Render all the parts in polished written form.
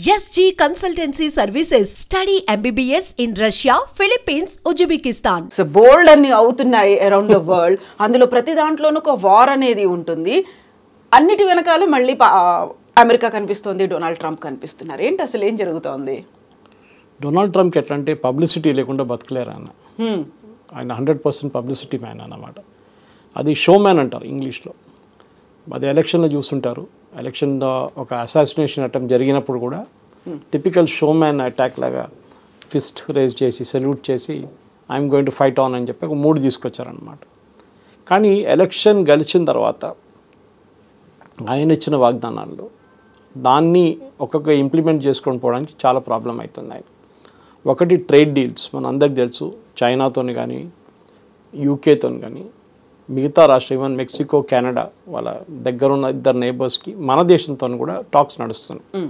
SG Consultancy Services. Study MBBS in Russia, Philippines, Uzbekistan. So bold అన్ని అవుతున్నాయి around the world. అందులో ప్రతి దాంట్లోనూ ఒక వార్ అనేది ఉంటుంది. అన్నిటి వెనకాల మళ్ళీ అమెరికా కనిపిస్తుంది, డొనాల్డ్ ట్రంప్ కనిపిస్తున్నారు. ఏంటి అసలు ఏం జరుగుతోంది? డొనాల్డ్ ట్రంప్కి ఎట్లా అంటే పబ్లిసిటీ లేకుండా బతకలేరు ఆయన. ఆయన 100% పబ్లిసిటీ మ్యాన్ అన్నమాట. అది షో మ్యాన్ అంటారు ఇంగ్లీష్లో. అది ఎలక్షన్లో చూస్తుంటారు. ఎలక్షన్లో ఒక అసాసినేషన్ అటెంప్ట్ జరిగినప్పుడు కూడా టిపికల్ షో మ్యాన్ అటాక్ లాగా ఫిస్ట్ రేజ్ చేసి సెల్యూట్ చేసి I'm going to fight on అని చెప్పి ఒక మూడు తీసుకొచ్చారనమాట. కానీ ఎలక్షన్ గెలిచిన తర్వాత ఆయన ఇచ్చిన వాగ్దానాల్లో దాన్ని ఒక్కొక్క ఇంప్లిమెంట్ చేసుకొని పోవడానికి చాలా ప్రాబ్లం అవుతుంది ఆయన. ఒకటి ట్రేడ్ డీల్స్, మన అందరికి తెలుసు, చైనాతో కానీ యూకేతో కానీ మిగతా రాష్ట్రం ఈవెన్ మెక్సికో, కెనడా వాళ్ళ దగ్గరున్న ఇద్దరు నేబర్స్కి మన దేశంతో కూడా టాక్స్ నడుస్తున్నాయి.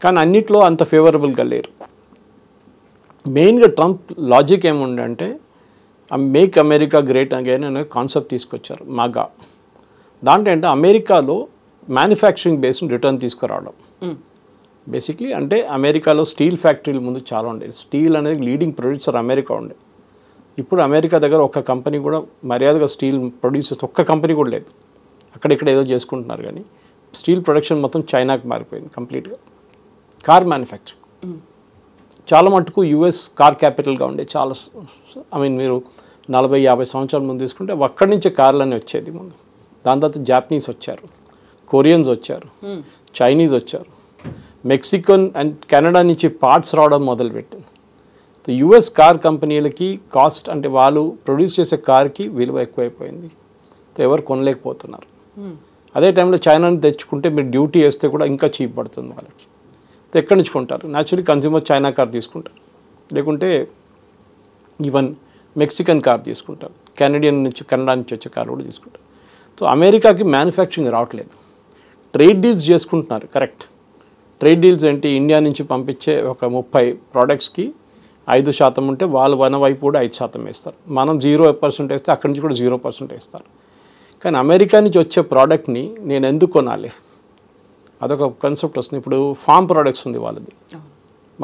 కానీ అన్నిట్లో అంత ఫేవరబుల్గా లేరు. మెయిన్గా ట్రంప్ లాజిక్ ఏముండంటే మేక్ అమెరికా గ్రేట్ అగైన్ అనే కాన్సెప్ట్ తీసుకొచ్చారు మాగా. దాంట్లో అంటే అమెరికాలో మ్యానుఫ్యాక్చరింగ్ బేస్ని రిటర్న్ తీసుకురావడం. బేసిక్లీ అంటే అమెరికాలో స్టీల్ ఫ్యాక్టరీల ముందు చాలా ఉండేది. స్టీల్ అనేది లీడింగ్ ప్రొడ్యూసర్ అమెరికా ఉండే. ఇప్పుడు అమెరికా దగ్గర ఒక్క కంపెనీ కూడా మర్యాదగా స్టీల్ ప్రొడ్యూసర్స్ ఒక్క కంపెనీ కూడా లేదు. అక్కడిక్కడ ఏదో చేసుకుంటున్నారు కానీ స్టీల్ ప్రొడక్షన్ మొత్తం చైనాకి మారిపోయింది కంప్లీట్గా. కార్ మ్యానుఫ్యాక్చరింగ్ చాలా మటుకు యుఎస్ కార్ క్యాపిటల్గా ఉండే. చాలా మీరు 40-50 సంవత్సరాల ముందు తీసుకుంటే అక్కడి నుంచే కార్లన్నీ వచ్చేది ముందు. దాని తర్వాత జాపనీస్ వచ్చారు, కొరియన్స్ వచ్చారు, చైనీస్ వచ్చారు, మెక్సికన్ అండ్ కెనడా నుంచి పార్ట్స్ రావడం మొదలుపెట్టింది. యుఎస్ కార్ కంపెనీలకి కాస్ట్ అంటే వాళ్ళు ప్రొడ్యూస్ చేసే కార్కి విలువ ఎక్కువైపోయింది. ఎవరు కొనలేకపోతున్నారు. అదే టైంలో చైనాని తెచ్చుకుంటే మీరు డ్యూటీ వేస్తే కూడా ఇంకా చీప్ పడుతుంది వాళ్ళకి. ఎక్కడి నుంచి కొంటారు? న్యాచురలీ కన్స్యూమర్ చైనా కార్ తీసుకుంటారు, లేకుంటే ఈవెన్ మెక్సికన్ కార్ తీసుకుంటారు, కెనడా నుంచి వచ్చే కార్ కూడా తీసుకుంటారు. సో అమెరికాకి మ్యానుఫ్యాక్చరింగ్ రావట్లేదు. ట్రేడ్ డీల్స్ చేసుకుంటున్నారు, కరెక్ట్. ట్రేడ్ డీల్స్ ఏంటి? ఇండియా నుంచి పంపించే ఒక 30 ప్రోడక్ట్స్కి 5% ఉంటే వాళ్ళు మన వైపు కూడా 5% వేస్తారు. మనం 0% వేస్తే అక్కడి నుంచి కూడా 0% వేస్తారు. కానీ అమెరికా నుంచి వచ్చే ప్రోడక్ట్ని నేను ఎందుకు కొనాలి? అదొక కాన్సెప్ట్ వస్తుంది. ఇప్పుడు ఫార్మ్ ప్రోడక్ట్స్ ఉంది వాళ్ళది.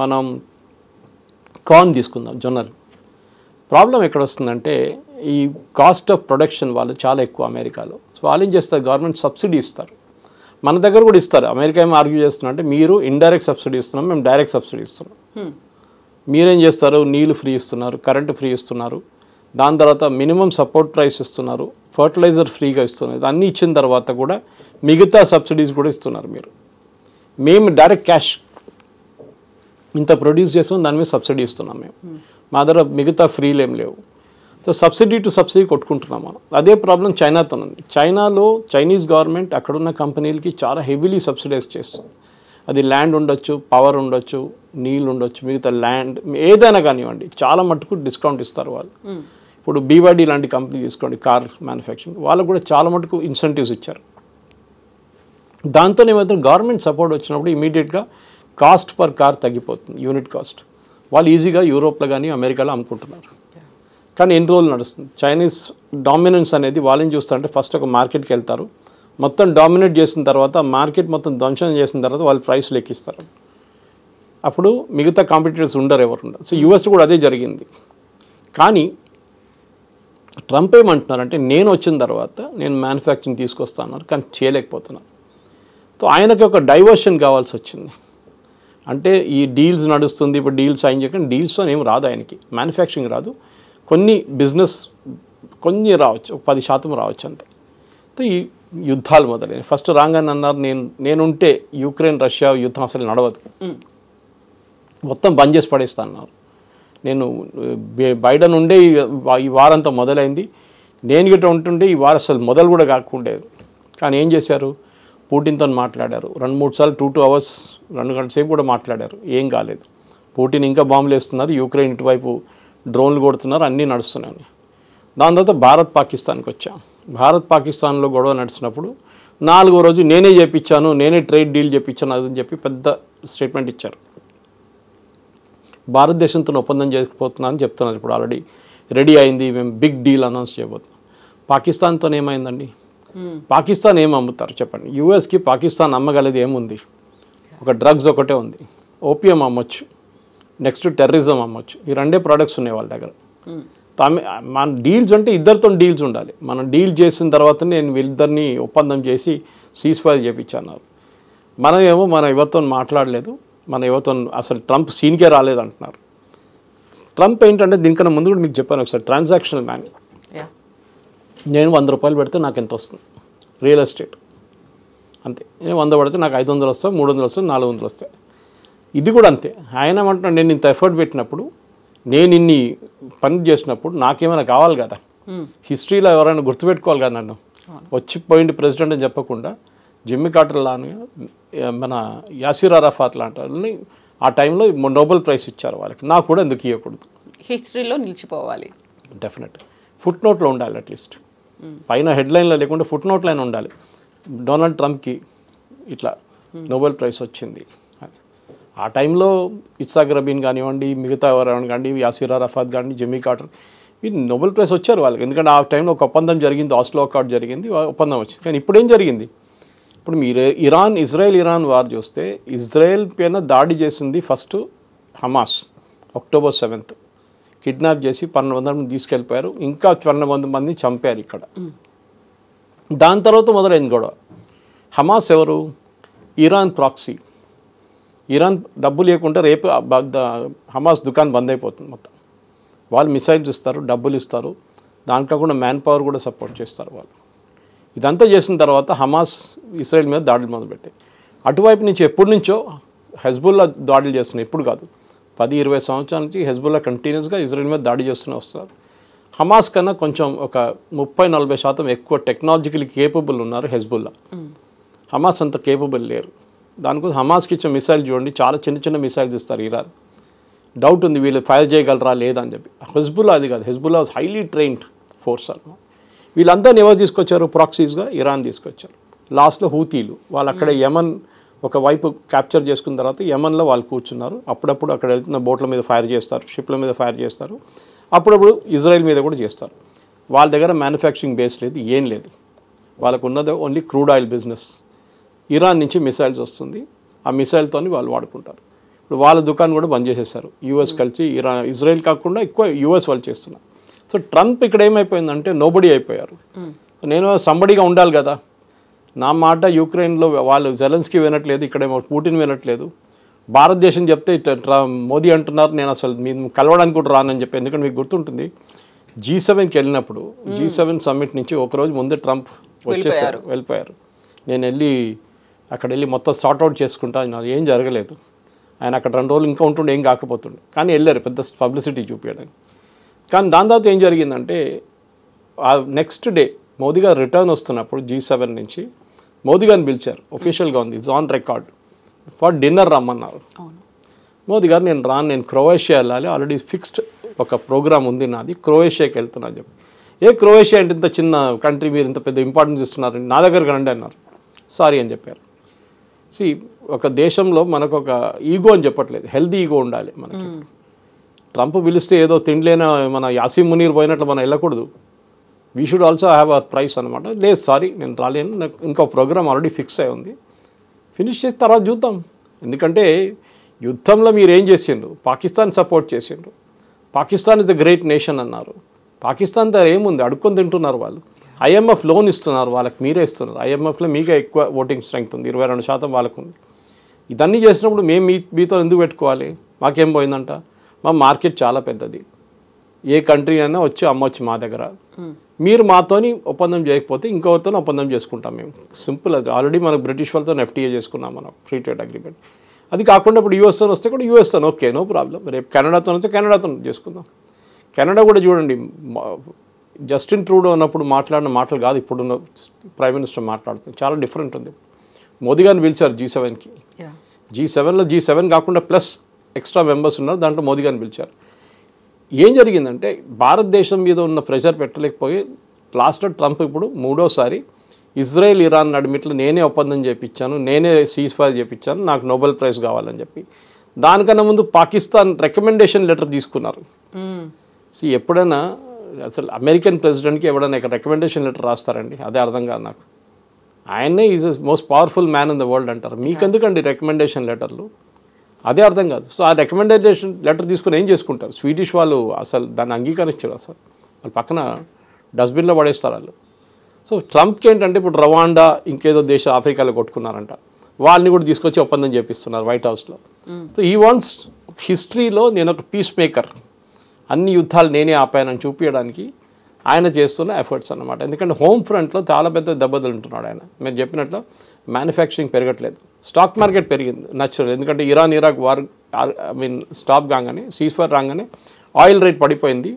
మనం కార్న్ తీసుకుందాం, జొన్నలు. ప్రాబ్లం ఎక్కడ వస్తుందంటే ఈ కాస్ట్ ఆఫ్ ప్రొడక్షన్ వాళ్ళు చాలా ఎక్కువ అమెరికాలో. సో వాళ్ళు ఏం చేస్తారు? గవర్నమెంట్ సబ్సిడీ ఇస్తారు. మన దగ్గర కూడా ఇస్తారు. అమెరికా ఏం ఆర్గ్యూ చేస్తున్నా అంటే మీరు ఇండైరెక్ట్ సబ్సిడీ ఇస్తున్నాం, మేము డైరెక్ట్ సబ్సిడీ ఇస్తున్నాం. మీరేం చేస్తారు? నీళ్ళు ఫ్రీ ఇస్తున్నారు, కరెంటు ఫ్రీ ఇస్తున్నారు, దాని తర్వాత మినిమం సపోర్ట్ ప్రైస్ ఇస్తున్నారు, ఫర్టిలైజర్ ఫ్రీగా ఇస్తున్నారు. అన్నీ ఇచ్చిన తర్వాత కూడా మిగతా సబ్సిడీస్ కూడా ఇస్తున్నారు మీరు. మేము డైరెక్ట్ క్యాష్ ఇంత ప్రొడ్యూస్ చేస్తున్నాం, దాని మీద సబ్సిడీ ఇస్తున్నాం మేము. మా దగ్గర మిగతా ఫ్రీలు ఏం లేవు. సో సబ్సిడీ టు సబ్సిడీ కొట్టుకుంటున్నాం మనం. అదే ప్రాబ్లం చైనాతో ఉంది. చైనాలో చైనీస్ గవర్నమెంట్ అక్కడున్న కంపెనీలకి చాలా హెవీలీ సబ్సిడైజ్ చేస్తుంది. అది ల్యాండ్ ఉండొచ్చు, పవర్ ఉండొచ్చు, నీళ్ళు ఉండొచ్చు, మిగతా ల్యాండ్ ఏదైనా కానివ్వండి చాలా మటుకు డిస్కౌంట్ ఇస్తారు వాళ్ళు. ఇప్పుడు BYD లాంటి కంపెనీ తీసుకోండి, కార్ మ్యానుఫ్యాక్చరింగ్, వాళ్ళకు కూడా చాలా మటుకు ఇన్సెంటివ్స్ ఇచ్చారు. దాంతో ఏమైతే గవర్నమెంట్ సపోర్ట్ వచ్చినప్పుడు ఇమీడియట్గా కాస్ట్ పర్ కార్ తగ్గిపోతుంది, యూనిట్ కాస్ట్. వాళ్ళు ఈజీగా యూరోప్లో కానీ అమెరికాలో అమ్ముకుంటున్నారు. కానీ ఎన్ని రోజులు నడుస్తుంది? చైనీస్ డామినెన్స్ అనేది వాళ్ళని చూస్తారంటే ఫస్ట్ ఒక మార్కెట్కి వెళ్తారు, మొత్తం డామినేట్ చేసిన తర్వాత మార్కెట్ మొత్తం ధ్వంసం చేసిన తర్వాత వాళ్ళు ప్రైస్ లెక్కిస్తారు. అప్పుడు మిగతా కాంపిటీటర్స్ ఉండరు, ఎవరు ఉండరు. సో యూఎస్ కూడా అదే జరిగింది. కానీ ట్రంప్ ఏమంటున్నారంటే నేను వచ్చిన తర్వాత నేను మ్యానుఫ్యాక్చరింగ్ తీసుకొస్తాను, కానీ చేయలేకపోతున్నాను. సో ఆయనకి ఒక డైవర్షన్ కావాల్సి వచ్చింది. అంటే ఈ డీల్స్ నడుస్తుంది, ఇప్పుడు డీల్స్ సైన్ చేయకుండా డీల్స్తో ఏం రాదు ఆయనకి, మ్యానుఫ్యాక్చరింగ్ రాదు, కొన్ని బిజినెస్ కొన్ని రావచ్చు, 10% రావచ్చు అంతే. సో ఈ యుద్ధాలు మొదలైనవి. ఫస్ట్ రాగానే అన్నారు నేనుంటే యుక్రెయిన్ రష్యా యుద్ధం అసలు నడవదు, మొత్తం బంద్ చేసి పడేస్తా అన్నారు. నేను బైడెన్ ఉండే ఈ వారంతా మొదలైంది, నేను గిట్ట ఉంటుండే ఈ వారం అసలు మొదలు కూడా కాకుండేది. కానీ ఏం చేశారు? పుటిన్తో మాట్లాడారు 2-3 సార్లు, 2 hours 2 గంటల సేపు కూడా మాట్లాడారు, ఏం కాలేదు. పుటిన్ ఇంకా బాంబులు వేస్తున్నారు, యుక్రెయిన్ ఇటువైపు డ్రోన్లు కొడుతున్నారు, అన్నీ నడుస్తున్నాయి. దాని తర్వాత భారత్ పాకిస్తాన్కి వచ్చాం. భారత్ పాకిస్తాన్లో గొడవ నడిచినప్పుడు 4వ రోజు నేనే చేపించాను, నేనే ట్రేడ్ డీల్ చేపించాను అదని చెప్పి పెద్ద స్టేట్మెంట్ ఇచ్చారు. భారతదేశంతో ఒప్పందం చేయకపోతున్నా అని చెప్తున్నారు. ఇప్పుడు ఆల్రెడీ రెడీ అయింది, మేము బిగ్ డీల్ అనౌన్స్ చేయబోతున్నాం. పాకిస్తాన్తో ఏమైందండి? పాకిస్తాన్ ఏం అమ్ముతారు చెప్పండి? యూఎస్కి పాకిస్తాన్ అమ్మగలది ఏముంది? ఒక డ్రగ్స్ ఒకటే ఉంది, ఓపియం అమ్మొచ్చు, నెక్స్ట్ టెర్రరిజం అమ్మొచ్చు. ఈ రెండే ప్రోడక్ట్స్ ఉన్నాయి వాళ్ళ దగ్గర. మన డీల్స్ అంటే ఇద్దరితో డీల్స్ ఉండాలి. మనం డీల్ చేసిన తర్వాత నేను వీళ్ళిద్దరిని ఒప్పందం చేసి సీజ్ ఫైర్ చేయించాను. మనం ఎవరితో మాట్లాడలేదు, మన ఎవరితో అసలు ట్రంప్ సీన్కే రాలేదు అంటున్నారు. ట్రంప్ ఏంటంటే దీనికన్నా ముందు కూడా మీకు చెప్పాను ఒకసారి, ట్రాన్సాక్షనల్ మ్యాన్. నేను 100 రూపాయలు పెడితే నాకు ఎంత వస్తుంది, రియల్ ఎస్టేట్ అంతే. నేను 100 పెడితే నాకు 500 వస్తాయి, 300 వస్తాయి, 400 వస్తాయి. ఇది కూడా అంతే. ఆయన ఏమంటున్నాడు, నేను ఇంత ఎఫర్ట్ పెట్టినప్పుడు, నేను ఇన్ని పని చేసినప్పుడు నాకేమైనా కావాలి కదా, హిస్టరీలో ఎవరైనా గుర్తుపెట్టుకోవాలి కదా నన్ను. వచ్చిపోయింది ప్రెసిడెంట్ అని చెప్పకుండా జిమ్మీ కార్టర్ లాని, మన యాసిర్ అరాఫాత్ లాంటి వాళ్ళని ఆ టైంలో నోబెల్ ప్రైజ్ ఇచ్చారు వాళ్ళకి. నాకు కూడా ఎందుకు ఇవ్వకూడదు? హిస్టరీలో నిలిచిపోవాలి. డెఫినెట్ ఫుట్ నోట్లో ఉండాలి, అట్లీస్ట్ పైన హెడ్లైన్లో లేకుండా ఫుట్ నోట్లైనా ఉండాలి. డొనాల్డ్ ట్రంప్కి ఇట్లా నోబెల్ ప్రైజ్ వచ్చింది. ఆ టైంలో ఇస్సాక్ రబీన్ కానివ్వండి, మిగతా ఎవరైనా కానివ్వండి, యాసిర్ అరాఫాత్ కానివ్వండి, జిమ్మీ కార్టర్, ఇది నోబెల్ ప్రైజ్ వచ్చారు వాళ్ళకి. ఎందుకంటే ఆ టైంలో ఒక ఒప్పందం జరిగింది, ఆస్లో అకార్డ్ జరిగింది, ఒప్పందం వచ్చింది. కానీ ఇప్పుడు ఏం జరిగింది? ఇప్పుడు మీరు ఇజ్రాయెల్ వార్ చూస్తే, ఇజ్రాయెల్ పైన దాడి చేసింది first Hamas October 7th. Kidnap చేసి 1200 మంది తీసుకెళ్ళిపోయారు, ఇంకా 1200 మంది చంపారు ఇక్కడ. దాని తర్వాత మొదలైంది గొడవ. హమాస్ ఎవరు? Iran proxy. ఇరాన్ డబ్బు లేకుంటే రేపు హమాస్ దుకాణం బంద్ అయిపోతుంది మొత్తం. వాళ్ళు మిసైల్స్ ఇస్తారు, డబ్బులు ఇస్తారు, దాంట్లో కూడా మ్యాన్ పవర్ కూడా సపోర్ట్ చేస్తారు వాళ్ళు. ఇదంతా చేసిన తర్వాత హమాస్ ఇజ్రాయెల్ మీద దాడులు మొదలుపెట్టాయి. అటువైపు నుంచి ఎప్పటి నుంచో హెజ్బుల్లా దాడులు చేస్తున్నాయి, ఇప్పుడు కాదు, 10-20 సంవత్సరాల నుంచి హెజ్బుల్లా కంటిన్యూస్గా ఇజ్రాయెల్ మీద దాడి చేస్తూనే వస్తారు. హమాస్ కన్నా కొంచెం ఒక 30-40% ఎక్కువ టెక్నాలజికలీ కేపబుల్ ఉన్నారు హెజ్బుల్లా. హమాస్ అంత కేపబుల్ లేరు. దానికోసం హమాస్కి ఇచ్చే మిసైల్ చూడండి, చాలా చిన్న చిన్న మిసైల్స్ ఇస్తారు ఇరాన్. డౌట్ ఉంది వీళ్ళు ఫైర్ చేయగలరా లేదా అని చెప్పి. హెజ్బుల్లా అది కాదు, హెజ్బుల్లా హైలీ ట్రైన్డ్ ఫోర్స్ అన్నమాట. వీళ్ళందరినీ ఎవరు తీసుకొచ్చారు ప్రాక్సీస్గా? ఇరాన్ తీసుకొచ్చారు. లాస్ట్లో హూతీలు వాళ్ళు అక్కడ యమన్ ఒకవైపు క్యాప్చర్ చేసుకున్న తర్వాత యమన్లో వాళ్ళు కూర్చున్నారు. అప్పుడప్పుడు అక్కడ వెళ్తున్న బోట్ల మీద ఫైర్ చేస్తారు, షిప్ల మీద ఫైర్ చేస్తారు, అప్పుడప్పుడు ఇజ్రాయెల్ మీద కూడా చేస్తారు. వాళ్ళ దగ్గర మ్యానుఫ్యాక్చరింగ్ బేస్ లేదు, ఏం లేదు. వాళ్ళకు ఉన్నది only crude oil business. Iran నుంచి మిసైల్స్ వస్తుంది, ఆ మిసైల్తో వాళ్ళు వాడుకుంటారు. ఇప్పుడు వాళ్ళ దుకాణం కూడా బంద్ చేసేసారు. యూఎస్ కలిసి ఇజ్రాయెల్ కాకుండా ఎక్కువ యూఎస్ వాళ్ళు చేస్తున్నారు. సో ట్రంప్ ఇక్కడ ఏమైపోయిందంటే నోబడీ అయిపోయారు. నేను సంబడిగా ఉండాలి కదా, నా మాట యూక్రెయిన్లో వాళ్ళు జెలెన్స్కీ వినట్లేదు, ఇక్కడేమో పుటిన్ వినట్లేదు. భారతదేశం చెప్తే మోదీ అంటున్నారు నేను అసలు మీరు కలవడానికి కూడా రానని చెప్పి. ఎందుకంటే మీకు గుర్తుంటుంది G7కి వెళ్ళినప్పుడు, G7 సమ్మిట్ నుంచి ఒకరోజు ముందే ట్రంప్ వచ్చేసారు, వెళ్ళిపోయారు. నేను అక్కడ వెళ్ళి మొత్తం సార్ట్అవుట్ చేసుకుంటా, ఏం జరగలేదు. ఆయన అక్కడ 2 రోజులు ఇంకా ఉంటుండే, ఏం కాకపోతుండే, కానీ వెళ్ళారు పెద్ద పబ్లిసిటీ చూపించడానికి. కానీ దాని తర్వాత ఏం జరిగిందంటే ఆ నెక్స్ట్ డే మోదీ గారు రిటర్న్ వస్తున్నప్పుడు G7 నుంచి మోదీ గారిని పిలిచారు, ఒఫీషియల్గా ఉంది, it's on record, for dinner రమ్మన్నారు. మోదీ గారు నేను రాను, నేను క్రొయేషియా వెళ్ళాలి, ఆల్రెడీ ఫిక్స్డ్ ఒక ప్రోగ్రామ్ ఉంది నాది, క్రొయేషియాకి వెళ్తున్నా చెప్పి. క్రొయేషియా అంటే ఇంత చిన్న కంట్రీ, మీరు ఇంత పెద్ద ఇంపార్టెన్స్ ఇస్తున్నారు, నా దగ్గరకు రండి అన్నారు. సారీ అని చెప్పారు. ఒక దేశంలో మనకు ఒక ఈగో అని చెప్పట్లేదు, హెల్దీ ఈగో ఉండాలి మనకి. ట్రంప్ పిలిస్తే ఏదో తిండిలేన మన యాసిం మునీర్ పోయినట్లు మనం వెళ్ళకూడదు. We should also have our price అనమాట. లేదు సారీ నేను రాలేను, నాకు ఇంకో ప్రోగ్రామ్ ఆల్రెడీ ఫిక్స్ అయి ఉంది, ఫినిష్ చేసి తర్వాత చూద్దాం. ఎందుకంటే యుద్ధంలో మీరు ఏం చేసిండ్రు? పాకిస్తాన్ సపోర్ట్ చేసిండ్రు. Pakistan is the great nation అన్నారు. పాకిస్తాన్ దగ్గర ఏముంది? అడుక్కొని తింటున్నారు వాళ్ళు. IMF లోన్ ఇస్తున్నారు వాళ్ళకి, మీరే ఇస్తున్నారు. IMFలో మీకే ఎక్కువ ఓటింగ్ స్ట్రెంగ్త్ ఉంది, 22% వాళ్ళకు ఉంది. ఇదన్నీ చేసినప్పుడు మేము మీతో ఎందుకు పెట్టుకోవాలి? మాకేం పోయిందంట? మా మార్కెట్ చాలా పెద్దది, ఏ కంట్రీ అయినా వచ్చి అమ్మొచ్చు మా దగ్గర. మీరు మాతోని ఒప్పందం చేయకపోతే ఇంకొకరితో ఒప్పందం చేసుకుంటాం మేము. సింపుల్. అది ఆల్రెడీ మనకు బ్రిటిష్ వాళ్ళతో FTA చేసుకున్నాం మనం, ఫ్రీ ట్రేడ్ అగ్రిమెంట్. అది కాకుండా ఇప్పుడు యూఎస్తో వస్తే కూడా యూఎస్తో ఓకే, నో ప్రాబ్లం. రేపు కెనడాతో వస్తే కెనడాతో చేసుకుందాం. కెనడా కూడా చూడండి, జస్టిన్ ట్రూడో ఉన్నప్పుడు మాట్లాడిన మాటలు కాదు ఇప్పుడున్న ప్రైమ్ మినిస్టర్ మాట్లాడుతుంది, చాలా డిఫరెంట్ ఉంది. మోదీ గారిని పిలిచారు G7కి. G7లో G7 కాకుండా ప్లస్ ఎక్స్ట్రా మెంబర్స్ ఉన్నారు, దాంట్లో మోదీ గారిని పిలిచారు. ఏం జరిగిందంటే భారతదేశం మీద ఉన్న ప్రెషర్ పెట్టలేకపోయి లాస్ట్లో ట్రంప్ ఇప్పుడు 3వసారి ఇజ్రాయెల్ ఇరాన్ నడిమిట్లో నేనే ఒప్పందం చేయించాను, నేనే సీజ్ ఫైర్ చేయించాను, నాకు నోబెల్ ప్రైజ్ కావాలని చెప్పి. దానికన్నా ముందు పాకిస్తాన్ రికమెండేషన్ లెటర్ తీసుకున్నారు. ఎప్పుడైనా అసలు అమెరికన్ ప్రెసిడెంట్కి ఎవడైనా రికమెండేషన్ లెటర్ రాస్తారండి? అదే అర్థం కాదు నాకు. ఆయనే is most powerful man in the world అంటారు. మీకెందుకండి రికమెండేషన్ లెటర్లు? అదే అర్థం కాదు. సో ఆ రికమెండేషన్ లెటర్ తీసుకుని ఏం చేసుకుంటారు? స్వీడిష్ వాళ్ళు అసలు దాన్ని అంగీకరించారు. అసలు వాళ్ళు పక్కన డస్ట్బిన్లో పడేస్తారు వాళ్ళు. సో ట్రంప్కి ఏంటంటే ఇప్పుడు రవాండా ఇంకేదో దేశం ఆఫ్రికాలో కొట్టుకున్నారంట, వాళ్ళని కూడా తీసుకొచ్చి ఒప్పందం చేపిస్తున్నారు వైట్ హౌస్లో. సో ఈ వాంట్స్ హిస్టరీలో నేను ఒక పీస్ మేకర్, అన్ని యుద్ధాలు నేనే ఆపానని చూపించడానికి ఆయన చేస్తున్న ఎఫర్ట్స్ అన్నమాట. ఎందుకంటే హోమ్ ఫ్రంట్లో చాలా పెద్ద దెబ్బతింటున్నాడు ఆయన. మీరు చెప్పినట్లు మ్యానుఫ్యాక్చరింగ్ పెరగట్లేదు, స్టాక్ మార్కెట్ పెరిగింది న్యాచురల్. ఎందుకంటే ఇరాన్ ఇరాక్ వార్ స్టాప్ కాగానే, సీజ్ఫైర్ రాగానే ఆయిల్ రేట్ పడిపోయింది,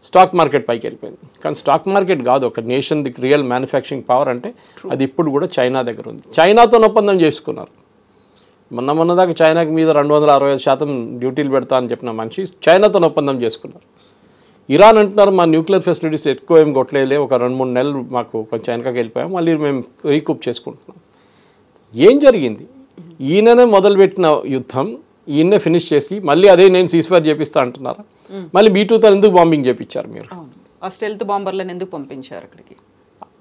స్టాక్ మార్కెట్ పైకి వెళ్ళిపోయింది. కానీ స్టాక్ మార్కెట్ కాదు ఒక nation the real manufacturing power అంటే అది ఇప్పుడు కూడా చైనా దగ్గర ఉంది. చైనాతో ఒప్పందం చేసుకున్నారు. మొన్నదాకా చైనాకి మీద 265% డ్యూటీలు పెడతా అని చెప్పిన మనిషి చైనాతో ఒప్పందం చేసుకున్నారు. ఇరాన్ అంటున్నారు మా న్యూక్లియర్ ఫెసిలిటీస్ ఎక్కువ ఏం కొట్టలేదులే, ఒక 2-3 నెలలు మాకు కొంచెం వెనకకి వెళ్ళిపోయాం, మళ్ళీ మేము రీకూప్ చేసుకుంటున్నాం. ఏం జరిగింది? ఈయననే మొదలుపెట్టిన యుద్ధం ఈయన్నే ఫినిష్ చేసి మళ్ళీ అదే నేను సీజ్ఫైర్ చేపిస్తా అంటున్నారు. మళ్ళీ B2తో ఎందుకు బాంబింగ్ చేపించారు మీరు? ఆ స్టెల్త్ బాంబర్లను ఎందుకు పంపించారు అక్కడికి?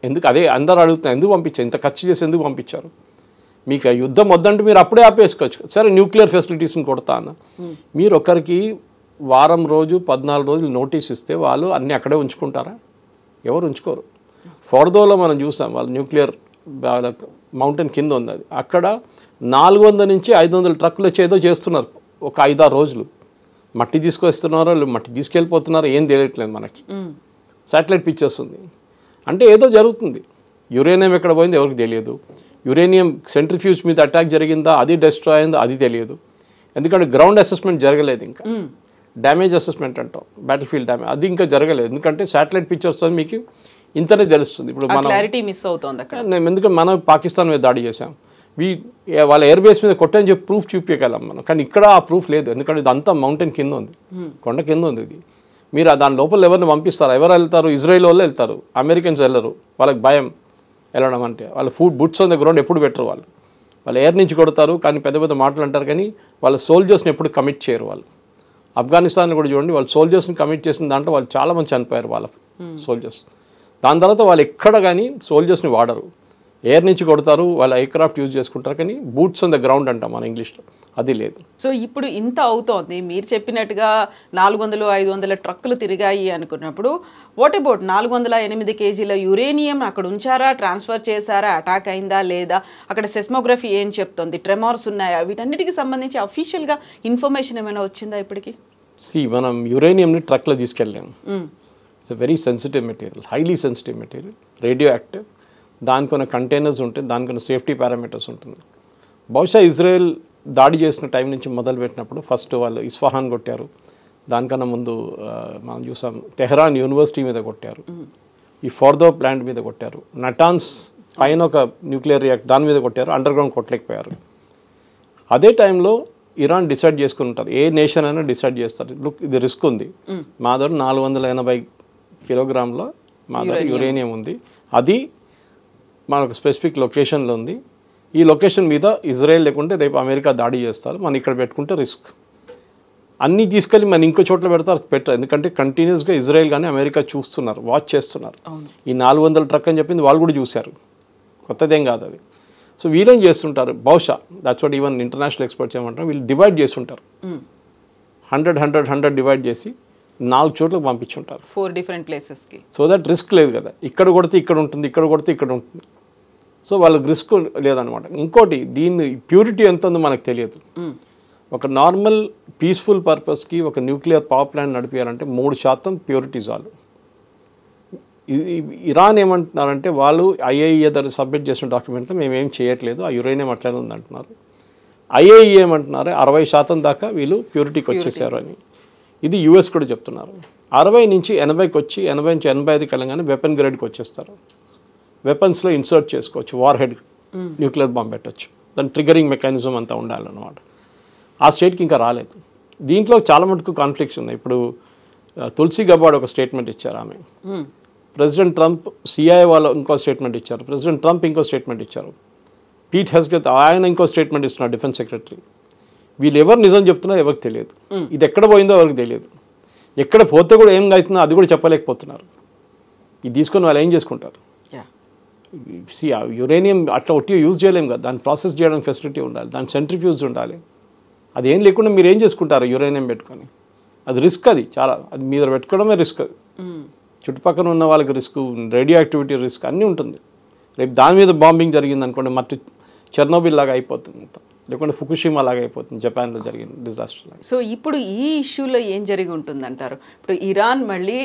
ఎందుకు అదే అందరూ అడుగుతున్నారు, ఎందుకు పంపించారు? ఇంత ఖర్చు చేసి ఎందుకు పంపించారు? మీకు ఆ యుద్ధం వద్దంటే మీరు అప్పుడే ఆపేసుకోవచ్చు. సరే న్యూక్లియర్ ఫెసిలిటీస్ని కొడతా అన్న, మీరు ఒకరికి వారం రోజు 14 రోజులు నోటీస్ ఇస్తే వాళ్ళు అన్నీ అక్కడే ఉంచుకుంటారా? ఎవరు ఉంచుకోరు. ఫోర్దోలో మనం చూసాం, వాళ్ళు న్యూక్లియర్ మౌంటైన్ కింద ఉంది, అది అక్కడ 400 నుంచి 500 ట్రక్కులు వచ్చి ఏదో చేస్తున్నారు ఒక 5-6 రోజులు. మట్టి తీసుకొస్తున్నారో మట్టి తీసుకెళ్ళిపోతున్నారో ఏం తెలియట్లేదు మనకి. శాటిలైట్ పిక్చర్స్ ఉంది అంటే ఏదో జరుగుతుంది. యురేనియం ఎక్కడ పోయిందో ఎవరికి తెలియదు. యురేనియం సెంట్రిఫ్యూజ్ మీద అటాక్ జరిగిందా, అది డిస్ట్రాయ్ అయిందో అది తెలియదు. ఎందుకంటే గ్రౌండ్ అసెస్మెంట్ జరగలేదు, ఇంకా డ్యామేజ్ అసెస్మెంట్ అంటాం, బ్యాటిల్ ఫీల్డ్ డ్యామేజ్, అది ఇంకా జరగలేదు. ఎందుకంటే శాటిలైట్ పిక్చర్స్ మీకు ఇంతనే తెలుస్తుంది. ఇప్పుడు మనం క్లారిటీ మిస్ అవుతుంది అక్కడ. ఎందుకంటే మనం పాకిస్తాన్ మీద దాడి చేసాం, వాళ్ళ ఎయిర్ బేస్ మీద కొట్టని చెప్పి ప్రూఫ్ చూపించగలం మనం, కానీ ఇక్కడ ఆ ప్రూఫ్ లేదు. ఎందుకంటే ఇదంతా మౌంటైన్ కింద ఉంది, కొండ కింద ఉంది. ఇది మీరు దాని లోపల ఎవరిని పంపిస్తారు? ఎవరు వెళ్తారు? ఇజ్రాయిల్ వాళ్ళు వెళ్తారు, అమెరికన్స్ వెళ్ళరు. వాళ్ళకి భయం వెళ్ళడం అంటే. వాళ్ళ బుట్స్ ఆన్ ద గ్రౌండ్ ఎప్పుడు పెట్టరు వాళ్ళు ఎయిర్ నుంచి కొడతారు, కానీ పెద్ద పెద్ద మాటలు అంటారు, కానీ వాళ్ళ సోల్జర్స్ని ఎప్పుడు కమిట్ చేయరు. వాళ్ళు ఆఫ్ఘనిస్తాన్ కూడా చూడండి, వాళ్ళు సోల్జర్స్ని కమిట్ చేసిన దాంట్లో వాళ్ళు చాలామంది చనిపోయారు వాళ్ళ సోల్జర్స్. దాని తర్వాత వాళ్ళు ఎక్కడ కానీ సోల్జర్స్ని వాడరు, ఎయిర్ నుంచి కొడతారు, వాళ్ళ ఎయిర్క్రాఫ్ట్ యూజ్ చేసుకుంటారు, కానీ బూట్స్ ఆన్ ద గ్రౌండ్ అంటాం మన ఇంగ్లీష్లో, అది లేదు. సో ఇప్పుడు ఇంత అవుతోంది, మీరు చెప్పినట్టుగా 400-500 ట్రక్కులు తిరిగాయి అనుకున్నప్పుడు వాట్ అబౌట్ 408 కేజీల యురేనియం అక్కడ ఉంచారా, ట్రాన్స్ఫర్ చేశారా, అటాక్ అయిందా లేదా, అక్కడ సెస్మోగ్రఫీ ఏం చెప్తోంది, ట్రెమార్స్ ఉన్నాయా, వీటన్నిటికి సంబంధించి అఫీషియల్గా ఇన్ఫర్మేషన్ ఏమైనా వచ్చిందా ఇప్పటికి? మనం యురేనియంని ట్రక్లో తీసుకెళ్ళాము. It's very sensitive material, highly sensitive material, radio active. దానికి కొన్ని కంటైనర్స్ ఉంటాయి, దానికి కొన్ని సేఫ్టీ పారామీటర్స్ ఉంటుంది. బహుశా ఇజ్రాయెల్ దాడి చేసిన టైం నుంచి మొదలుపెట్టినప్పుడు ఫస్ట్ వాళ్ళు ఇస్ఫహాన్ కొట్టారు, దానికన్నా ముందు మనం చూసాం తెహరాన్ యూనివర్సిటీ మీద కొట్టారు, ఈ ఫోర్దో ప్లాంట్ మీద కొట్టారు, నటాన్స్ పైన ఒక న్యూక్లియర్ రియాక్టర్ దాని మీద కొట్టారు, అండర్ గ్రౌండ్ కొట్టలేకపోయారు. అదే టైంలో ఇరాన్ డిసైడ్ చేసుకుని ఉంటారు, ఏ నేషన్ అయినా డిసైడ్ చేస్తారు, లుక్ ఇది రిస్క్ ఉంది, మా దగ్గర 480 కిలోగ్రాముల మా దగ్గర యురేనియం ఉంది, అది మనకు స్పెసిఫిక్ లొకేషన్లో ఉంది, ఈ లొకేషన్ మీద ఇజ్రాయెల్ లేకుంటే రేపు అమెరికా దాడి చేస్తారు, మనం ఇక్కడ పెట్టుకుంటే రిస్క్. అన్నీ తీసుకెళ్ళి మనం ఇంకో చోట్ల పెట్టారు, ఎందుకంటే కంటిన్యూస్గా ఇజ్రాయెల్ కానీ అమెరికా చూస్తున్నారు, వాచ్ చేస్తున్నారు. ఈ 400 ట్రక్ అని చెప్పింది వాళ్ళు కూడా చూశారు, కొత్తదేం కాదు అది. సో వీళ్ళేం చేస్తుంటారు, బహుశా that's what even international experts ఏమంటారు, వీళ్ళు డివైడ్ చేస్తుంటారు, 100 డివైడ్ చేసి 4 చోట్లకు పంపించుంటారు, 4 డిఫరెంట్ ప్లేసెస్కి. సో దట్ రిస్క్ లేదు కదా, ఇక్కడ కొడితే ఇక్కడ ఉంటుంది, ఇక్కడ కొడితే ఇక్కడ ఉంటుంది, సో వాళ్ళకి రిస్క్ లేదనమాట. ఇంకోటి దీన్ని ప్యూరిటీ ఎంత ఉందో మనకు తెలియదు. ఒక నార్మల్ పీస్ఫుల్ పర్పస్కి ఒక న్యూక్లియర్ పవర్ ప్లాంట్ నడిపించాలంటే 3% ప్యూరిటీ చాలు. ఇరాన్ ఏమంటున్నారంటే వాళ్ళు IAEA దగ్గర సబ్మిట్ చేసిన డాక్యుమెంట్లో మేమేం చేయట్లేదు, ఆ యురేనియం అట్లనే ఉందంటున్నారు. IAEA ఏమంటున్నారు 60% దాకా వీళ్ళు ప్యూరిటీకి వచ్చేసారు అని. ఇది US కూడా చెప్తున్నారు. 60 నుంచి 80కి వచ్చి 80 నుంచి 85 కలంగానే వెపన్ గ్రేడ్కి వచ్చేస్తారు. వెపన్స్లో ఇన్సర్ట్ చేసుకోవచ్చు, వార్ హెడ్ న్యూక్లియర్ బాంబ్ పెట్టవచ్చు, దాని ట్రిగరింగ్ మెకానిజం అంతా ఉండాలన్నమాట. ఆ స్టేట్కి ఇంకా రాలేదు. దీంట్లో చాలా మటుకు కాన్ఫ్లిక్ట్స్ ఉన్నాయి. ఇప్పుడు తులసి గబాడ్ ఒక స్టేట్మెంట్ ఇచ్చారు ఆమె, ప్రెసిడెంట్ ట్రంప్ CIA వాళ్ళు ఇంకో స్టేట్మెంట్ ఇచ్చారు, ప్రెసిడెంట్ ట్రంప్ ఇంకో స్టేట్మెంట్ ఇచ్చారు, పీట్ హెస్గెత్ ఆయన ఇంకో స్టేట్మెంట్ ఇస్తున్నారు, డిఫెన్స్ సెక్రటరీ. వీళ్ళు ఎవరు నిజం చెప్తున్నారో ఎవరికి తెలియదు, ఇది ఎక్కడ పోయిందో ఎవరికి తెలియదు, ఎక్కడ పోతే కూడా ఏం అవుతుందో అది కూడా చెప్పలేకపోతున్నారు. ఇది తీసుకొని వాళ్ళు ఏం చేసుకుంటారు? యురేనియం అట్లా ఒట్టి యూజ్ చేయలేము కదా, దాన్ని ప్రాసెస్ చేయడానికి ఫెసిలిటీ ఉండాలి, దాని సెంట్రిఫ్యూజ్ ఉండాలి. అది ఏం లేకుండా మీరు ఏం చేసుకుంటారు యురేనియం పెట్టుకొని? అది రిస్క్, అది చాలా, అది మీద పెట్టుకోవడమే రిస్క్. చుట్టుపక్కల ఉన్న వాళ్ళకి రిస్క్, రేడియో యాక్టివిటీ రిస్క్ అన్నీ ఉంటుంది. రేపు దాని మీద బాంబింగ్ జరిగింది అనుకోండి, మట్టి చెర్నోబిల్ లాగా అయిపోతుంది మొత్తం, లేకుంటే ఫుకుషిమా లాగా అయిపోతుంది జపాన్లో జరిగిన డిజాస్టర్. సో ఇప్పుడు ఈ ఇష్యూలో ఏం జరిగి ఉంటుందంటారు? ఇప్పుడు ఇరాన్ మళ్ళీ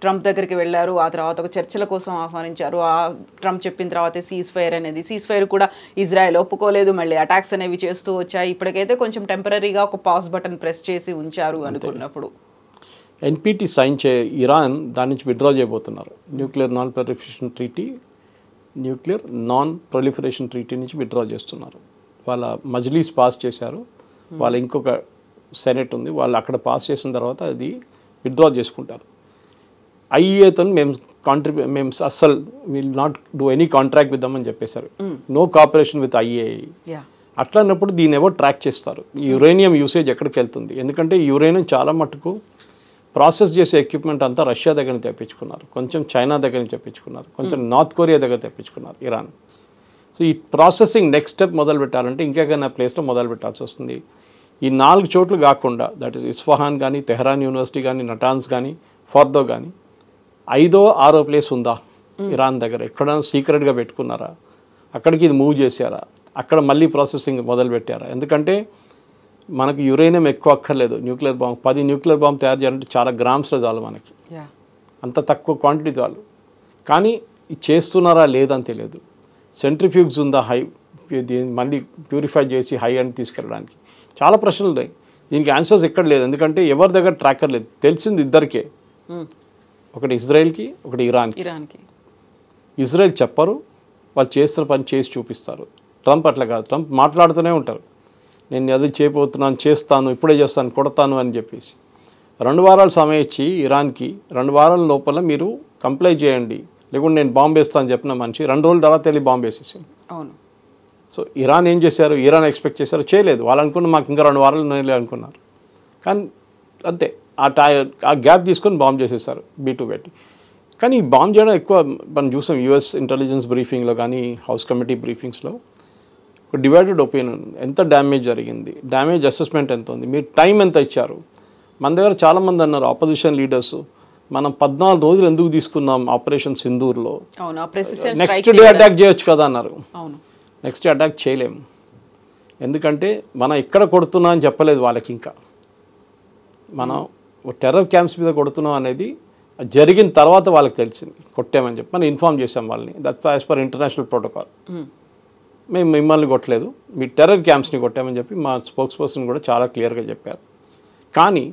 ట్రంప్ దగ్గరికి వెళ్ళారు, ఆ తర్వాత ఒక చర్చల కోసం ఆహ్వానించారు. ఆ ట్రంప్ చెప్పిన తర్వాత సీజ్ ఫైర్ అనేది, సీజ్ ఫైర్ కూడా ఇజ్రాయెల్ ఒప్పుకోలేదు, మళ్ళీ అటాక్స్ అనేవి చేస్తూ వచ్చాయి. ఇప్పటికైతే కొంచెం టెంపరీగా ఒక పాజ్ బటన్ ప్రెస్ చేసి ఉంచారు అనుకున్నప్పుడు ఎన్పిటి సైన్ ఇరాన్ దాని నుంచి విత్డ్రా చేయబోతున్నారు. Nuclear non proliferation treaty, nuclear non proliferation treaty నుంచి విత్డ్రా చేస్తున్నారు. వాళ్ళ మజ్లీస్ పాస్ చేశారు, వాళ్ళ ఇంకొక సెనెట్ ఉంది, వాళ్ళు అక్కడ పాస్ చేసిన తర్వాత అది విత్డ్రా చేసుకుంటారు. ఐఏతో మేము అస్సలు will not do any contract with them అని చెప్పేశారు. No cooperation with IAI. అట్లా అన్నప్పుడు దీన్ని ఎవరు ట్రాక్ చేస్తారు? ఈ యురేనియం యూసేజ్ ఎక్కడికి వెళ్తుంది? ఎందుకంటే యురేనియం చాలా మటుకు ప్రాసెస్ చేసే ఎక్విప్మెంట్ అంతా రష్యా దగ్గర నుంచి తెప్పించుకున్నారు, కొంచెం చైనా దగ్గర నుంచి తెప్పించుకున్నారు, కొంచెం నార్త్ కొరియా దగ్గర తెప్పించుకున్నారు, ఇరాన్. సో ఈ ప్రాసెసింగ్ నెక్స్ట్ స్టెప్ మొదలు పెట్టాలంటే ఇంకెక్కడైనా ప్లేస్లో మొదలు పెట్టాల్సి వస్తుంది. ఈ 4 చోట్లు కాకుండా, దట్ ఈస్ ఇస్ఫహాన్ కానీ, తెహరాన్ యూనివర్సిటీ కానీ, నటాన్స్ కానీ, ఫార్దో కానీ, 5వ 6వ ప్లేస్ ఉందా ఇరాన్ దగ్గర? ఎక్కడైనా సీక్రెట్గా పెట్టుకున్నారా? అక్కడికి ఇది మూవ్ చేశారా? అక్కడ మళ్ళీ ప్రాసెసింగ్ మొదలు పెట్టారా? ఎందుకంటే మనకు యురేనియం ఎక్కువ అక్కర్లేదు. న్యూక్లియర్ బాంబ్ 10 న్యూక్లియర్ బాంబ్ తయారు చేయాలంటే చాలా గ్రామ్స్లో చాలు మనకి, అంత తక్కువ క్వాంటిటీ చాలు. కానీ చేస్తున్నారా లేదని తెలియదు. సెంట్రిఫ్యూగ్స్ ఉందా హై, మళ్ళీ ప్యూరిఫై చేసి హై అని తీసుకెళ్ళడానికి? చాలా ప్రశ్నలు ఉన్నాయి. దీనికి ఆన్సర్స్ ఎక్కడ లేదు, ఎందుకంటే ఎవరి దగ్గర ట్రాకర్ లేదు. తెలిసింది ఇద్దరికే, ఒకటి ఇజ్రాయెల్కి, ఒకటి ఇరాన్కి. ఇజ్రాయెల్ చెప్పరు, వాళ్ళు చేస్తున్న పని చేసి చూపిస్తారు. ట్రంప్ అట్లా కాదు, ట్రంప్ మాట్లాడుతూనే ఉంటారు, నేను అది చేయబోతున్నాను, చేస్తాను, ఇప్పుడే చేస్తాను, కొడతాను అని చెప్పేసి. 2 వారాలు సమయం ఇచ్చి ఇరాన్కి 2 వారాల లోపల మీరు కంప్లై చేయండి, లేకుంటే నేను బాంబు వేస్తాను అని చెప్పిన మనిషి 2 రోజుల తర్వాత వెళ్ళి బాంబు వేసేసాను. అవును. సో ఇరాన్ ఏం చేశారు? ఇరాన్ ఎక్స్పెక్ట్ చేశారు, చేయలేదు. వాళ్ళు అనుకున్న మాకు ఇంకా 2 వారాలు నెలలే అనుకున్నారు, కానీ అంతే ఆ గ్యాప్ తీసుకొని బాంబు చేసేసారు B2 పెట్టి. కానీ ఈ బాంబు చేయడం ఎక్కువ మనం చూసాం యుఎస్ ఇంటెలిజెన్స్ బ్రీఫింగ్లో కానీ, హౌస్ కమిటీ బ్రీఫింగ్స్లో ఒక డివైడెడ్ ఒపీనియన్. ఎంత డ్యామేజ్ జరిగింది, డ్యామేజ్ అసెస్మెంట్ ఎంత ఉంది, మీరు టైం ఎంత ఇచ్చారు? మన దగ్గర చాలామంది అన్నారు ఆపోజిషన్ లీడర్స్, మనం 14 రోజులు ఎందుకు తీసుకున్నాం ఆపరేషన్ సింధూర్లో, నెక్స్ట్ డే అటాక్ చేయొచ్చు కదా అన్నారు. నెక్స్ట్ డే అటాక్ చేయలేము, ఎందుకంటే మనం ఎక్కడ కొడుతున్నాం అని చెప్పలేదు వాళ్ళకి. ఇంకా మనం టెర్రర్ క్యాంప్స్ మీద కొడుతున్నాం అనేది జరిగిన తర్వాత వాళ్ళకి తెలిసింది, కొట్టామని చెప్పి మనం ఇన్ఫార్మ్ చేసాం వాళ్ళని. That as per international protocol. మేము మిమ్మల్ని కొట్టలేదు, మీ టెర్రర్ క్యాంప్స్ని కొట్టామని చెప్పి మా స్పోక్స్ పర్సన్ కూడా చాలా క్లియర్గా చెప్పారు. కానీ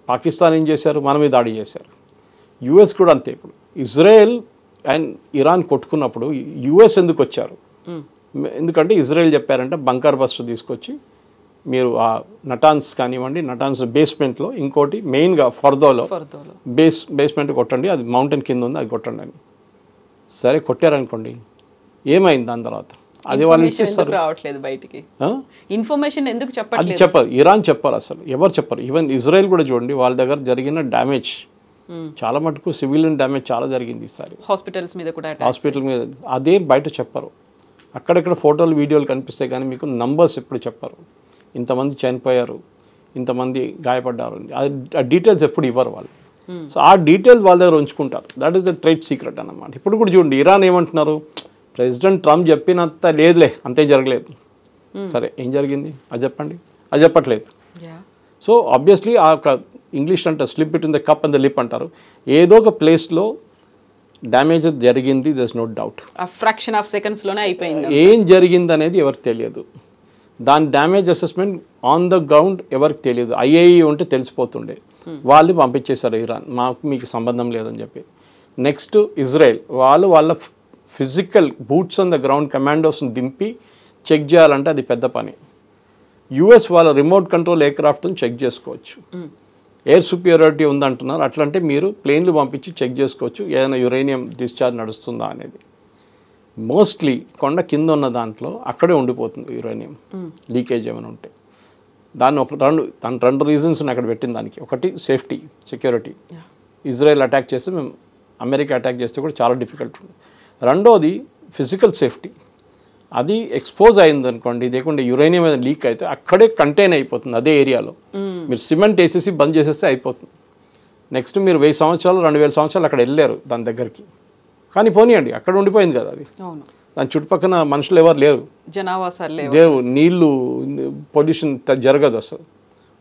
పాకిస్తాన్ ఏం చేశారు? మన మీద దాడి చేశారు. యుఎస్ కూడా అంతే. ఇప్పుడు ఇజ్రాయెల్ అండ్ ఇరాన్ కొట్టుకున్నప్పుడు యుఎస్ ఎందుకు వచ్చారు? ఎందుకంటే ఇజ్రాయెల్ చెప్పారంటే బంకర్ బస్టర్ తీసుకొచ్చి మీరు నటాన్స్ కానివ్వండి, నటాన్స్ బేస్మెంట్లో ఇంకోటి మెయిన్గా ఫర్దోలో బేస్మెంట్ కొట్టండి, అది మౌంటైన్ కింద ఉంది, అది కొట్టండి అని. సరే కొట్టారనుకోండి, ఏమైంది దాని తర్వాత? అది వాళ్ళు ఇచ్చేస్తారు, రావట్లేదు బయటికి. ఇన్ఫర్మేషన్ ఎందుకు చెప్పాలి? అది చెప్పరు, ఇరాన్ చెప్పరు, అసలు ఎవరు చెప్పరు. ఈవెన్ ఇజ్రాయెల్ కూడా చూడండి, వాళ్ళ దగ్గర జరిగిన డ్యామేజ్ చాలా మటుకు సివిలియన్ డ్యామేజ్ చాలా జరిగింది ఈసారి. హాస్పిటల్స్ మీద కూడా, హాస్పిటల్ మీద అదే బయట చెప్పరు. అక్కడెక్కడ ఫోటోలు వీడియోలు కనిపిస్తాయి కానీ మీకు నంబర్స్ ఎప్పుడు చెప్పరు. ఇంతమంది చనిపోయారు, ఇంతమంది గాయపడ్డారు, ఆ డీటెయిల్స్ ఎప్పుడు ఇవ్వరు వాళ్ళు. సో ఆ డీటెయిల్స్ వాళ్ళ దగ్గర ఉంచుకుంటారు. That is the trade secret అన్నమాట. ఇప్పుడు కూడా చూడండి, ఇరాన్ ఏమంటున్నారు? ప్రెసిడెంట్ ట్రంప్ చెప్పినంత లేదులే, అంతే జరగలేదు. సరే ఏం జరిగింది అది చెప్పండి, అది చెప్పట్లేదు. సో ఆబ్వియస్లీ ఆ ఇంగ్లీష్ అంటారు slip between the cup and the lip అంటారు. ఏదో ఒక ప్లేస్లో డ్యామేజ్ జరిగింది, there is no doubt. Fraction of సెకండ్స్లోనే అయిపోయింది. ఏం జరిగింది అనేది ఎవరికి తెలియదు. దాని damage assessment on the ground ఎవరికి తెలియదు. ఐఏఈ ఉంటే తెలిసిపోతుండే, వాళ్ళు పంపించేశారు ఇరాన్, మీకు సంబంధం లేదని చెప్పి. నెక్స్ట్ ఇజ్రాయెల్, వాళ్ళ physical boots on the ground కమాండోస్ని దింపి చెక్ చేయాలంటే అది పెద్ద పని. యుఎస్ వాళ్ళ రిమోట్ కంట్రోల్ ఎయిర్క్రాఫ్ట్ని చెక్ చేసుకోవచ్చు. ఎయిర్ సుపీరియారిటీ ఉందంటున్నారు, అట్లంటే మీరు ప్లేన్లు పంపించి చెక్ చేసుకోవచ్చు ఏదైనా యురేనియం డిశ్చార్జ్ నడుస్తుందా అనేది. మోస్ట్లీ కొండ కింద ఉన్న దాంట్లో అక్కడే ఉండిపోతుంది యురేనియం లీకేజ్ ఏమైనా ఉంటే. దాని రెండు రీజన్స్ ఉన్నాయి అక్కడ పెట్టిన దానికి. ఒకటి సేఫ్టీ, సెక్యూరిటీ. ఇజ్రాయెల్ అటాక్ చేస్తే మేము అమెరికా అటాక్ చేస్తే కూడా చాలా డిఫికల్ట్ ఉంది. రెండోది ఫిజికల్ సేఫ్టీ. అది ఎక్స్పోజ్ అయింది అనుకోండి, లేకుంటే యురేనియం మీద లీక్ అయితే అక్కడే కంటైన్ అయిపోతుంది అదే ఏరియాలో. మీరు సిమెంట్ వేసేసి బంద్ చేసేస్తే అయిపోతుంది. నెక్స్ట్ మీరు 1000 సంవత్సరాలు 2000 సంవత్సరాలు అక్కడ వెళ్ళారు దాని దగ్గరికి, కానీ పోనీయండి అక్కడ ఉండిపోయింది కదా అది. దాని చుట్టుపక్కల మనుషులు ఎవరు లేరు, జనావాసాలు లేవు, నీళ్లు పొల్యూషన్ జరగదు అసలు.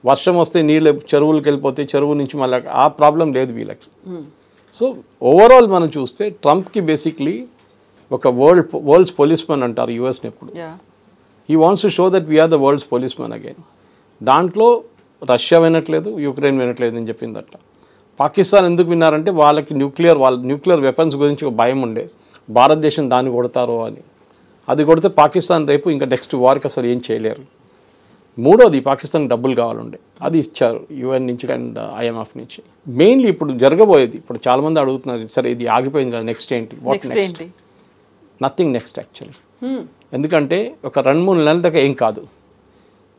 వర్షం వస్తే నీళ్ళు చెరువులకు వెళ్ళిపోతే చెరువు నుంచి మళ్ళీ ఆ ప్రాబ్లం లేదు వీళ్ళకి. సో ఓవరాల్ మనం చూస్తే ట్రంప్కి బేసిక్లీ ఒక వరల్డ్స్ పోలీస్మెన్ అంటారు యుఎస్ని ఎప్పుడు. He wants to show that we are the world's policemen again. దాంట్లో రష్యా వినట్లేదు, యుక్రెయిన్ వినట్లేదు అని చెప్పిందట. పాకిస్తాన్ ఎందుకు విన్నారంటే వాళ్ళకి న్యూక్లియర్ వెపన్స్ గురించి ఒక భయం ఉండే, భారతదేశం దాన్ని కొడతారో అని. అది కొడితే పాకిస్తాన్ రేపు ఇంకా నెక్స్ట్ వార్కి అసలు ఏం చేయలేరు. మూడోది పాకిస్తాన్కి డబ్బులు కావాలండే, అది ఇచ్చారు యుఎన్ నుంచి అండ్ IMF నుంచి. మెయిన్లీ ఇప్పుడు జరగబోయేది, ఇప్పుడు చాలామంది అడుగుతున్నారు సరే ఇది ఆగిపోయింది కదా నెక్స్ట్ ఏంటి, what next? Nothing next actually. ఎందుకంటే ఒక 2-3 నెలల దాకా ఏం కాదు.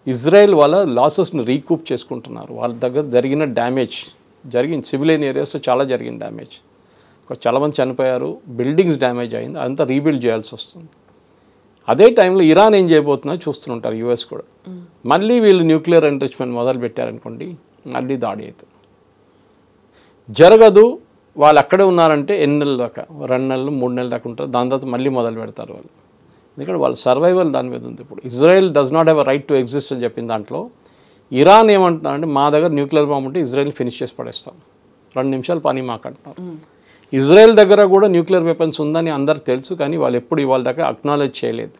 ఇజ్రాయెల్ వాళ్ళ లాసెస్ని రీకూప్ చేసుకుంటున్నారు. వాళ్ళ దగ్గర జరిగిన డ్యామేజ్ జరిగింది, సివిలియన్ ఏరియాస్లో చాలా జరిగింది డ్యామేజ్. చాలామంది చనిపోయారు, బిల్డింగ్స్ డ్యామేజ్ అయింది, అంతా రీబిల్డ్ చేయాల్సి వస్తుంది. అదే టైంలో ఇరాన్ ఏం చేయబోతుందో చూస్తుంటారు యుఎస్ కూడా. మళ్ళీ వీళ్ళు న్యూక్లియర్ ఎన్రిచ్మెంట్ మొదలు పెట్టారనుకోండి, మళ్ళీ దాడి అవుతుంది. జరగదు, వాళ్ళు అక్కడే ఉన్నారంటే ఎన్ని నెలల దాకా, 2 నెలలు 3 నెలల దాకా ఉంటారు, దాని తర్వాత మళ్ళీ మొదలు పెడతారు వాళ్ళు. ఎందుకంటే వాళ్ళ సర్వైవల్ దాని మీద ఉంది. ఇప్పుడు Israel does not have a right to exist అని చెప్పిన దాంట్లో ఇరాన్ ఏమంటున్నారంటే మా దగ్గర న్యూక్లియర్ బాంబు ఉంటే ఇజ్రాయెల్ ఫినిష్ చేసి పడేస్తాం, 2 నిమిషాలు పని మాకంటున్నారు. ఇజ్రాయెల్ దగ్గర కూడా న్యూక్లియర్ వెపన్స్ ఉందని అందరికి తెలుసు, కానీ వాళ్ళు ఎప్పుడు ఇవాళ దాకా అక్నాలెడ్జ్ చేయలేదు,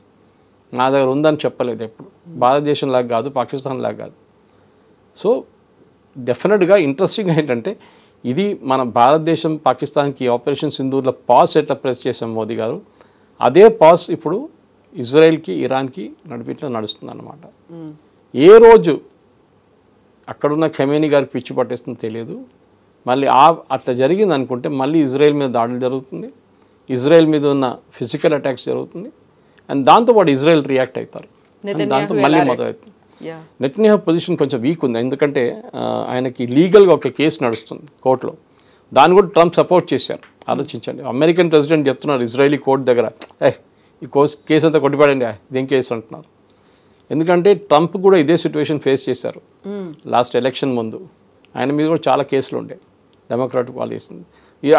నా దగ్గర ఉందని చెప్పలేదు ఎప్పుడు. భారతదేశం లాగా కాదు, పాకిస్తాన్ లాగా కాదు. సో డెఫినెట్గా ఇంట్రెస్టింగ్ ఏంటంటే ఇది మన భారతదేశం పాకిస్తాన్కి ఆపరేషన్ సింధూర్లో పాస్ ఎట్లా ప్రెస్ చేసాం మోదీ గారు, అదే పాస్ ఇప్పుడు ఇజ్రాయెల్కి ఇరాన్కి నడిపిట్లో నడుస్తుంది అన్నమాట. ఏ రోజు అక్కడున్న ఖమేనీ గారికి పిచ్చి పట్టేస్తుందో తెలియదు, మళ్ళీ అట్లా జరిగింది అనుకుంటే మళ్ళీ ఇజ్రాయెల్ మీద దాడులు జరుగుతుంది, ఇజ్రాయెల్ మీద ఉన్న ఫిజికల్ అటాక్స్ జరుగుతుంది, అండ్ దాంతోపాటు ఇజ్రాయెల్ రియాక్ట్ అవుతారు, దాంతో మళ్ళీ మొదలవుతుంది. నెతన్యాహు పొజిషన్ కొంచెం వీక్ ఉంది, ఎందుకంటే ఆయనకి లీగల్గా ఒక కేసు నడుస్తుంది కోర్టులో, దాన్ని కూడా ట్రంప్ సపోర్ట్ చేశారు. ఆలోచించండి, అమెరికన్ ప్రెసిడెంట్ చెప్తున్నారు ఇజ్రాయలీ కోర్టు దగ్గర ఈ కేసు అంతా కొట్టిపడండి, ఇదేం కేసు అంటున్నారు. ఎందుకంటే ట్రంప్ కూడా ఇదే సిచ్యువేషన్ ఫేస్ చేశారు లాస్ట్ ఎలక్షన్ ముందు, ఆయన మీద కూడా చాలా కేసులు ఉండే, డెమోక్రాటిక్ వాళ్ళు వేసింది.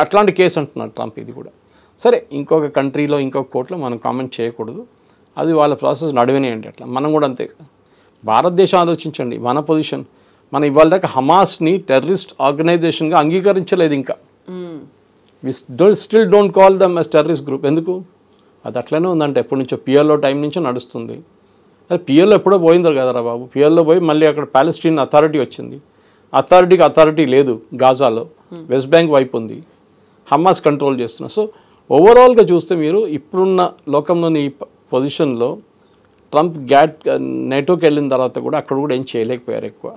అట్లాంటి కేసు అంటున్నారు ట్రంప్ ఇది కూడా. సరే, ఇంకొక కంట్రీలో ఇంకొక కోర్టులో మనం కామెంట్ చేయకూడదు, అది వాళ్ళ ప్రాసెస్ నడవనేయండి. అట్లా మనం కూడా అంతే. భారతదేశం ఆలోచించండి, మన పొజిషన్, మనం ఇవాళ దాకా హమాస్ని టెర్రరిస్ట్ ఆర్గనైజేషన్గా అంగీకరించలేదు ఇంకా. We still don't call them as terrorist group. ఎందుకు? అది అట్లనే ఉందంటే ఎప్పటి నుంచో PLO టైం నుంచో నడుస్తుంది. అది PLO ఎప్పుడో పోయిందో కదరా బాబు, PLO పోయి మళ్ళీ అక్కడ పాలెస్టీన్ అథారిటీ వచ్చింది, అథారిటీ లేదు గాజాలో, వెస్ట్ బ్యాంక్ వైపు ఉంది, హమాస్ కంట్రోల్ చేస్తున్నారు. సో ఓవరాల్గా చూస్తే మీరు ఇప్పుడున్న లోకంలోని ఈ పొజిషన్లో ట్రంప్ నేటోకి వెళ్ళిన తర్వాత కూడా అక్కడ కూడా ఏం చేయలేకపోయారు ఎక్కువ.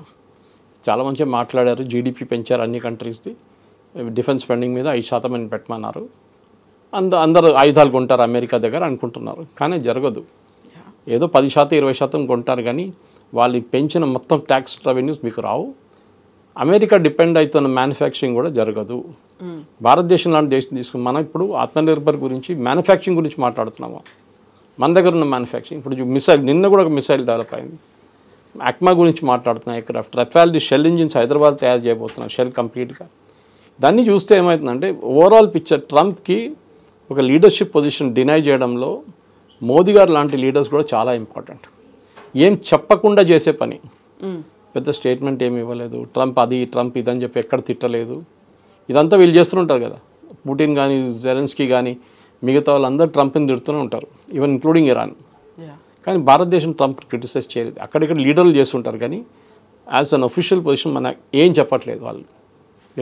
చాలా మంచిగా మాట్లాడారు, GDP పెంచారు అన్ని కంట్రీస్ది, డిఫెన్స్ స్పెండింగ్ మీద 5% అని పెట్టమన్నారు, అందరూ ఆయుధాలు కొంటారు అమెరికా దగ్గర అనుకుంటున్నారు, కానీ జరగదు. ఏదో 10% 20% కొంటారు, కానీ వాళ్ళు పెంచిన మొత్తం ట్యాక్స్ రెవెన్యూస్ మీకు రావు. అమెరికా డిపెండ్ అవుతున్న మ్యానుఫ్యాక్చరింగ్ కూడా జరగదు. భారతదేశం లాంటి దేశం తీసుకుని మనం ఇప్పుడు ఆత్మనిర్భర్ గురించి మ్యానుఫ్యాక్చరింగ్ గురించి మాట్లాడుతున్నాము. మన దగ్గర ఉన్న మ్యానుఫ్యాక్చరింగ్ ఇప్పుడు మిసైల్, నిన్న కూడా ఒక మిసైల్ డెవలప్ అయింది, ACMA గురించి మాట్లాడుతున్నాం, ఎయిర్క్రాఫ్ట్, రఫాల్ది షెల్ ఇంజిన్స్ హైదరాబాద్ తయారు చేయబోతున్నారు, షెల్ కంప్లీట్గా. దాన్ని చూస్తే ఏమవుతుందంటే ఓవరాల్ పిక్చర్ ట్రంప్కి ఒక లీడర్షిప్ పొజిషన్ డినై చేయడంలో మోదీ గారు లాంటి లీడర్స్ కూడా చాలా ఇంపార్టెంట్. ఏం చెప్పకుండా చేసే పని, పెద్ద స్టేట్మెంట్ ఏమి ఇవ్వలేదు, ట్రంప్ ఇదని చెప్పి ఎక్కడ తిట్టలేదు, ఇదంతా వీళ్ళు చేస్తుంటారు కదా. పుటిన్ కానీ జెలెన్స్కీ కానీ మిగతా వాళ్ళందరూ ట్రంప్ని తిడుతూనే ఉంటారు, ఈవెన్ ఇంక్లూడింగ్ ఇరాన్. కానీ భారతదేశం ట్రంప్ క్రిటిసైజ్ చేయలేదు, అక్కడిక్కడ లీడర్లు చేస్తుంటారు, కానీ యాజ్ అన్ అఫీషియల్ పొజిషన్ మన ఏం చెప్పట్లేదు వాళ్ళు.